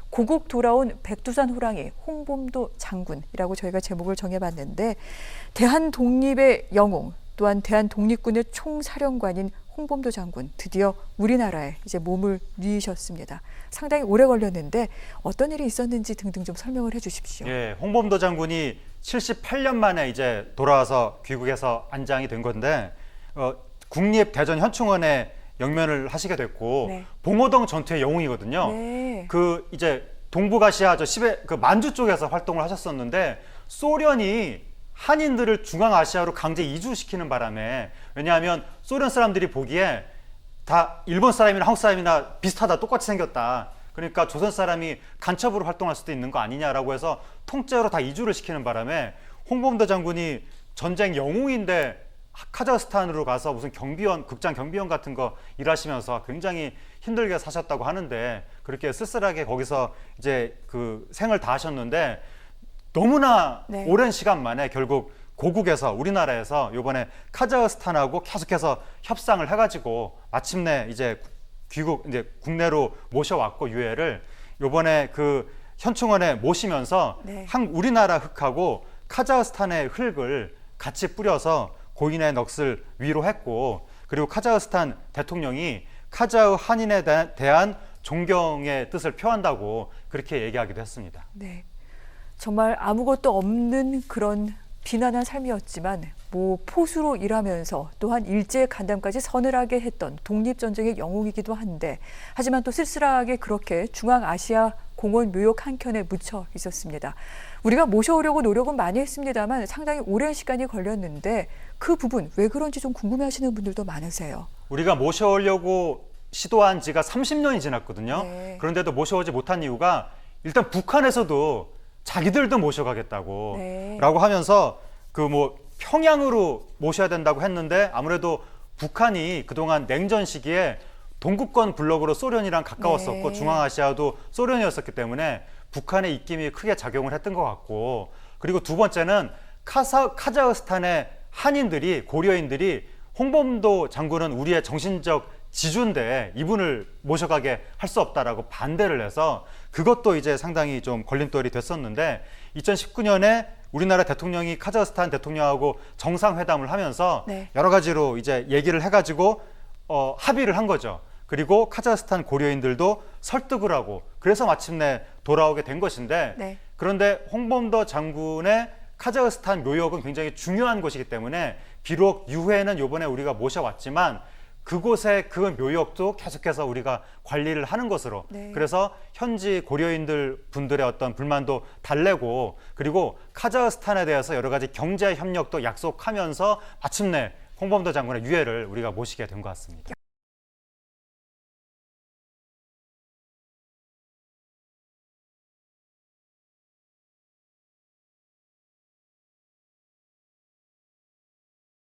고국 돌아온 백두산 호랑이 홍범도 장군이라고 저희가 제목을 정해봤는데 대한독립의 영웅 또한 대한독립군의 총사령관인 홍범도 장군 드디어 우리나라에 이제 몸을 뉘으셨습니다. 상당히 오래 걸렸는데 어떤 일이 있었는지 등등 좀 설명을 해주십시오. 예, 홍범도 장군이 78년 만에 이제 돌아와서 귀국해서 안장이 된 건데 국립대전현충원에 영면을 하시게 됐고 네. 봉오동 전투의 영웅이거든요. 네. 그 이제 동북아시아 그 만주 쪽에서 활동을 하셨었는데 소련이 한인들을 중앙아시아로 강제 이주시키는 바람에 왜냐하면 소련 사람들이 보기에 다 일본 사람이나 한국 사람이나 비슷하다 똑같이 생겼다. 그러니까 조선 사람이 간첩으로 활동할 수도 있는 거 아니냐라고 해서 통째로 다 이주를 시키는 바람에 홍범도 장군이 전쟁 영웅인데 카자흐스탄으로 가서 무슨 경비원, 극장 경비원 같은 거 일하시면서 굉장히 힘들게 사셨다고 하는데 그렇게 쓸쓸하게 거기서 이제 그 생을 다하셨는데 너무나 네. 오랜 시간 만에 결국 고국에서 우리나라에서 이번에 카자흐스탄하고 계속해서 협상을 해가지고 마침내 이제 귀국 이제 국내로 모셔왔고 유해를 이번에 그 현충원에 모시면서 네. 우리나라 흙하고 카자흐스탄의 흙을 같이 뿌려서 고인의 넋을 위로했고 그리고 카자흐스탄 대통령이 카자흐 한인에 대한 존경의 뜻을 표한다고 그렇게 얘기하기도 했습니다. 네. 정말 아무것도 없는 그런 비난한 삶이었지만 포수로 일하면서 또한 일제 간담까지 서늘하게 했던 독립전쟁의 영웅이기도 한데 하지만 또 쓸쓸하게 그렇게 중앙아시아 공원 묘역 한켠에 묻혀 있었습니다. 우리가 모셔오려고 노력은 많이 했습니다만 상당히 오랜 시간이 걸렸는데 그 부분 왜 그런지 좀 궁금해하시는 분들도 많으세요. 우리가 모셔오려고 시도한 지가 30년이 지났거든요. 네. 그런데도 모셔오지 못한 이유가 일단 북한에서도 자기들도 모셔가겠다고 네. 라고 하면서 그 평양으로 모셔야 된다고 했는데 아무래도 북한이 그동안 냉전 시기에 동구권 블록으로 소련이랑 가까웠었고 네. 중앙아시아도 소련이었었기 때문에 북한의 입김이 크게 작용을 했던 것 같고 그리고 두 번째는 카자흐스탄의 한인들이 고려인들이 홍범도 장군은 우리의 정신적 지주인데 이분을 모셔가게 할 수 없다라고 반대를 해서 그것도 이제 상당히 좀 걸림돌이 됐었는데 2019년에 우리나라 대통령이 카자흐스탄 대통령하고 정상회담을 하면서 네. 여러 가지로 이제 얘기를 해가지고 합의를 한 거죠. 그리고 카자흐스탄 고려인들도 설득을 하고 그래서 마침내 돌아오게 된 것인데 네. 그런데 홍범도 장군의 카자흐스탄 묘역은 굉장히 중요한 곳이기 때문에 비록 유해는 이번에 우리가 모셔왔지만 그곳의 그 묘역도 계속해서 우리가 관리를 하는 것으로 네. 그래서 현지 고려인들 분들의 어떤 불만도 달래고 그리고 카자흐스탄에 대해서 여러 가지 경제 협력도 약속하면서 마침내 홍범도 장군의 유해를 우리가 모시게 된 것 같습니다.